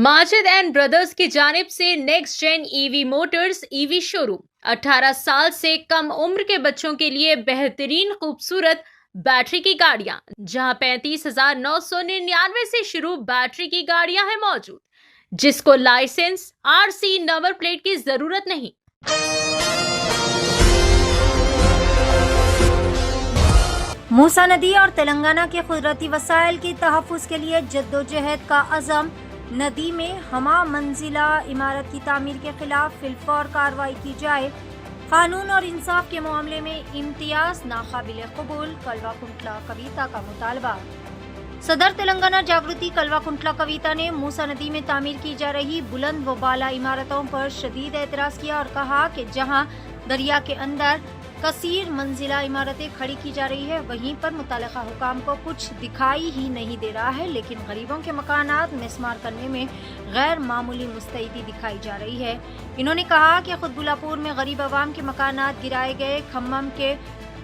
Majid and brothers की जानिब से next gen EV motors EV showroom 18 साल से कम उम्र के बच्चों के लिए बेहतरीन खूबसूरत बैटरी की गाड़ियां, जहां 35,999 से शुरू बैटरी की गाड़ियां हैं मौजूद, जिसको लाइसेंस आरसी नंबर प्लेट की जरूरत नहीं। मूसा नदी और तेलंगाना के कुदरती वसाइल की तहफ़्फ़ुज़ के लिए जद्दोजहद का अज़म। नदी में हमा मंजिला इमारत की तामीर के खिलाफ फिलफौर कार्रवाई की जाए। कानून और इंसाफ के मामले में इम्तियाज नाकाबिल कबूल। कल्वाकुंटला कविता का मुतालबा। सदर तेलंगाना जागृति कल्वाकुंटला कविता ने मूसा नदी में तामीर की जा रही बुलंद व बाला इमारतों पर शदीद एतराज़ किया और कहा कि जहां दरिया के अंदर कसीर मंजिला इमारतें खड़ी की जा रही है, वहीं पर मुतालिका हुकाम को कुछ दिखाई ही नहीं दे रहा है, लेकिन गरीबों के मकानात मिस्मार करने में गैर मामूली मुस्तैदी दिखाई जा रही है। इन्होंने कहा कि खुदबुलापुर में गरीब आवाम के मकानात गिराए गए। खम्मम के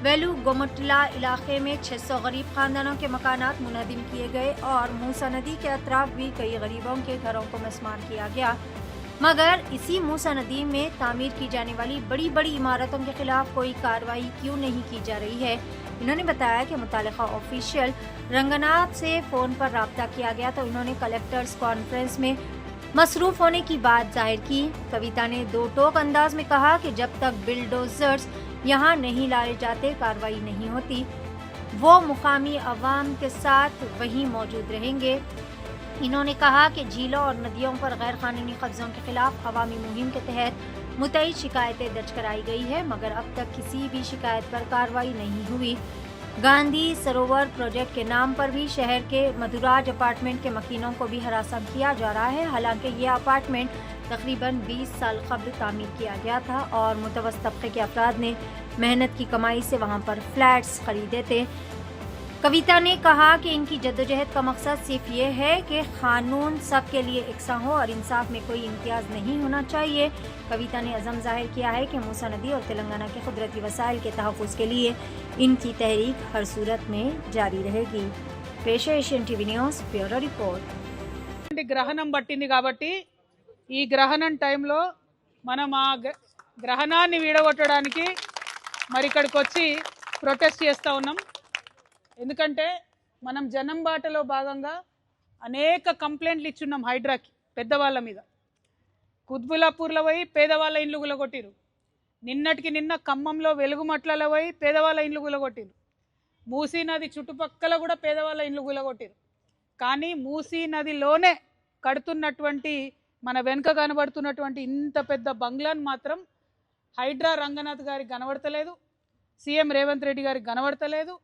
वेलू गोमटला इलाके में 600 गरीब खानदानों के मकानात मुनहदिम किए गए और मूसा नदी के अतराफ भी कई गरीबों के घरों को मिस्मार किया गया। मगर इसी मूसा नदी में तामीर की जाने वाली बड़ी बड़ी इमारतों के खिलाफ कोई कार्रवाई क्यों नहीं की जा रही है। इन्होंने बताया कि मुतालिका ऑफिशियल रंगनाथ से फ़ोन पर रब्ता किया गया तो इन्होंने कलेक्टर्स कॉन्फ्रेंस में मसरूफ़ होने की बात जाहिर की। कविता ने दो टोक अंदाज में कहा कि जब तक बिल्डोजर्स यहाँ नहीं लाए जाते, कार्रवाई नहीं होती। वो मुकामी अवाम के साथ वहीं मौजूद रहेंगे। इन्होंने कहा कि झीलों और नदियों पर गैर कानूनी कब्जों के खिलाफ अवामी मुहिम के तहत मुतअद्दिद शिकायतें दर्ज कराई गई है, मगर अब तक किसी भी शिकायत पर कार्रवाई नहीं हुई। गांधी सरोवर प्रोजेक्ट के नाम पर भी शहर के मधुराज अपार्टमेंट के मकीनों को भी हरासा किया जा रहा है। हालांकि ये अपार्टमेंट तकरीबन 20 साल कबल तामीर किया गया था और मुतवस्सित तबके के अफराद ने मेहनत की कमाई से वहाँ पर फ्लैट्स खरीदे थे। कविता ने कहा कि इनकी जद्दोजहद का मकसद सिर्फ ये है कि कानून सब के लिए एकसा हो और इंसाफ में कोई इम्तियाज नहीं होना चाहिए। कविता ने अज़म जाहिर किया है कि मूसा नदी और तेलंगाना के कुदरती वसाइल के तहफ़्फ़ुज़ के लिए इनकी तहरीक हर सूरत में जारी रहेगी। पेश है Asian TV news bureau report. ग्रहणं పట్టింది కాబట్టి ఈ గ్రహణం టైంలో మనం ఆ గ్రహణాన్ని వీడగొట్టడానికి మరి ఇక్కడికి వచ్చి ప్రొటెస్ట్ చేస్తూ ఉన్నాం। ఎందుకంటే మనం జనం బాటలో భాగంగా అనేక కంప్లైంట్లు ఇచ్చున్నాం హైడ్రాకి పెద్దవాళ్ళ మీద। కుత్బులాపూర్లో పోయి పేదవాళ్ళ ఇండ్లు గులగొట్టిరు, నిన్నటికి నిన్న ఖమ్మంలో వెలుగుమట్లలో పోయి పేదవాళ్ళ ఇండ్లు గులగొట్టిరు, మూసీ నది చుట్టుపక్కల కూడా పేదవాళ్ళ ఇండ్లు గులగొట్టిరు। కానీ మూసీ నదిలోనే కడుతున్నటువంటి మన వెనుక కనబడుతున్నటువంటి ఇంత పెద్ద బంగ్లాను మాత్రం హైడ్రా రంగనాథ్ గారికి కనబడతలేదు, సీఎం రేవంత్ రెడ్డి గారికి కనబడతలేదు,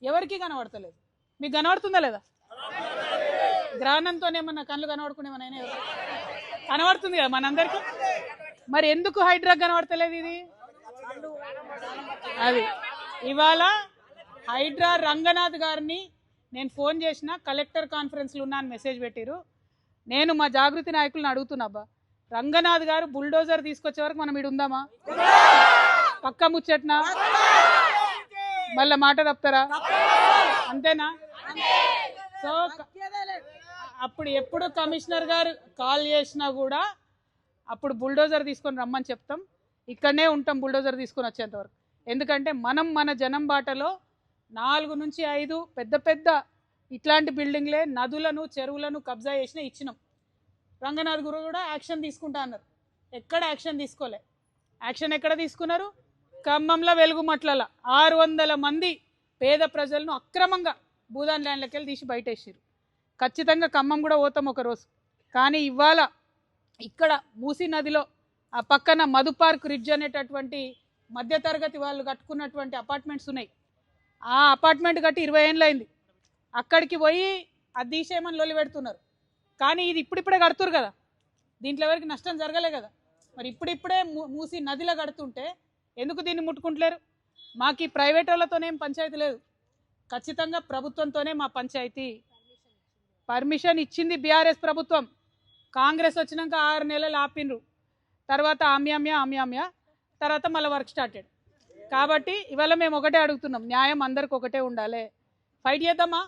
ఎవరికి కనబడతలేదు। మీకు కనబడుతుందా లేదా? గ్రహణంతోనేమన్నా కళ్ళు కనబడుకునేమన్నా కనబడుతుంది కదా మనందరికీ। మరి ఎందుకు హైడ్రా కనబడతలేదు? ఇది అది ఇవాళ హైడ్రా రంగనాథ్ గారిని నేను ఫోన్ చేసిన, కలెక్టర్ కాన్ఫరెన్స్లో ఉన్నా అని మెసేజ్ పెట్టిరు। నేను మా జాగృతి నాయకులను అడుగుతున్నా, అబ్బా రంగనాథ్ గారు బుల్డోజర్ తీసుకొచ్చే వరకు మనం ఇడు ఉందామా? పక్క ముచ్చట్నా? మళ్ళీ మాట తప్పుతారా? అంతేనా? సో అప్పుడు ఎప్పుడు కమిషనర్ గారు కాల్ చేసినా కూడా అప్పుడు బుల్డోజర్ తీసుకొని రమ్మని చెప్తాం, ఇక్కడనే ఉంటాం బుల్డోజర్ తీసుకొని వచ్చేంత వరకు। ఎందుకంటే మనం మన జనం బాటలో 4 నుంచి 5 పెద్ద పెద్ద ఇట్లాంటి బిల్డింగ్లే నదులను చెరువులను కబ్జా చేసిన ఇచ్చినాం। రంగనాథ్ గురు కూడా యాక్షన్ తీసుకుంటా అన్నారు, ఎక్కడ యాక్షన్ తీసుకోలే। యాక్షన్ ఎక్కడ తీసుకున్నారు? ఖమ్మంలో వెలుగుమట్లలో 600 మంది పేద ప్రజలను అక్రమంగా భూదాన్ ల్యాండ్లకి వెళ్ళి తీసి బయటేసారు। ఖచ్చితంగా ఖమ్మం కూడా పోతాం ఒకరోజు। కానీ ఇవాళ ఇక్కడ మూసీ నదిలో ఆ పక్కన మధు పార్క్ రిడ్జ్ అనేటటువంటి మధ్యతరగతి వాళ్ళు కట్టుకున్నటువంటి అపార్ట్మెంట్స్ ఉన్నాయి। ఆ అపార్ట్మెంట్ కట్టి 20 ఏళ్ళు అయింది, అక్కడికి పోయి అది తీసేయమని లొల్లి పెడుతున్నారు। కానీ ఇది ఇప్పుడిప్పుడే కడుతురు కదా, దీంట్లో ఎవరికి నష్టం జరగలే కదా। మరి ఇప్పుడిప్పుడే మూసీ నదిలో కడుతుంటే ఎందుకు దీన్ని ముట్టుకుంటలేరు? మాకు ఈ ప్రైవేట్ వాళ్ళతోనేం పంచాయతీ లేదు, ఖచ్చితంగా ప్రభుత్వంతోనే మా పంచాయతీ। పర్మిషన్ ఇచ్చింది బీఆర్ఎస్ ప్రభుత్వం, కాంగ్రెస్ వచ్చినాక 6 నెలలు ఆపినరు, తర్వాత ఆమ్యామ్యా తర్వాత మళ్ళీ వర్క్ స్టార్టెడ్। కాబట్టి ఇవాళ మేము ఒకటే అడుగుతున్నాం, న్యాయం అందరికి ఒకటే ఉండాలి। ఫైట్ చేద్దామా?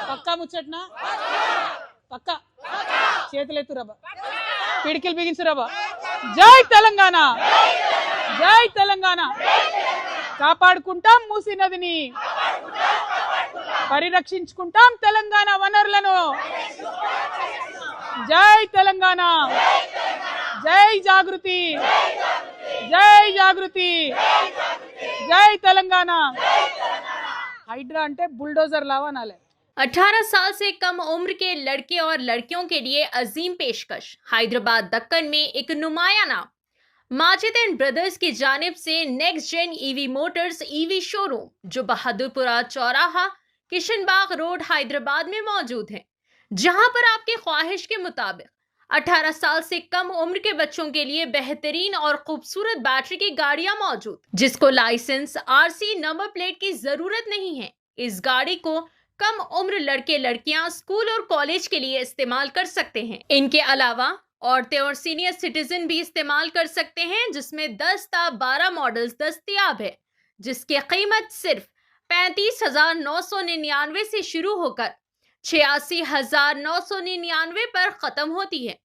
పక్కా ముచ్చట్నా? పక్కా చేతులెత్తురబ్బా, పిడికిలు బిగించురబ్బా. జై తెలంగాణ, జై తెలంగాణ. కాపాడుకుంటాం మూసీ నదిని, పరిరక్షించుకుంటాం తెలంగాణ వనరులను. జై తెలంగాణ, జై జాగృతి, జై జాగృతి, జై తెలంగాణ. హైడ్రా అంటే బుల్డోజర్ లావా నాలే. 18 साल से कम उम्र के लड़के और लड़कियों के लिए अजीम पेशकश। हैदराबाद दक्कन में एक नुमाया नाम माजिद एंड ब्रदर्स की जानिब से next gen EV motors EV showroom, जो बहादुरपुरा चौराहा किशनबाग रोड हैदराबाद में मौजूद है, जहां पर आपकी ख्वाहिश के मुताबिक 18 साल से कम उम्र के बच्चों के लिए बेहतरीन और खूबसूरत बैटरी की गाड़ियां मौजूद, जिसको लाइसेंस आरसी नंबर प्लेट की जरूरत नहीं है। इस गाड़ी को कम उम्र लड़के लड़कियां स्कूल और कॉलेज के लिए इस्तेमाल कर सकते हैं। इनके अलावा औरतें और सीनियर सिटीजन भी इस्तेमाल कर सकते हैं, जिसमें 10 ता 12 मॉडल्स दस्तयाब है, जिसकी कीमत सिर्फ 35,999 से शुरू होकर 86,999 पर खत्म होती है,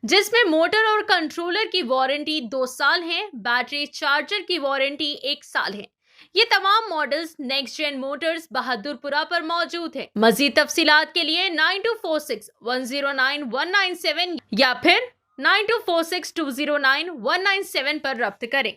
जिसमें मोटर और कंट्रोलर की वारंटी 2 साल है, बैटरी चार्जर की वारंटी 1 साल है। ये तमाम models next gen motors Bahadurpura पर मौजूद है। मजीद तफसीलात के लिए 9246109197 या फिर 9246209197 पर रब्त करें।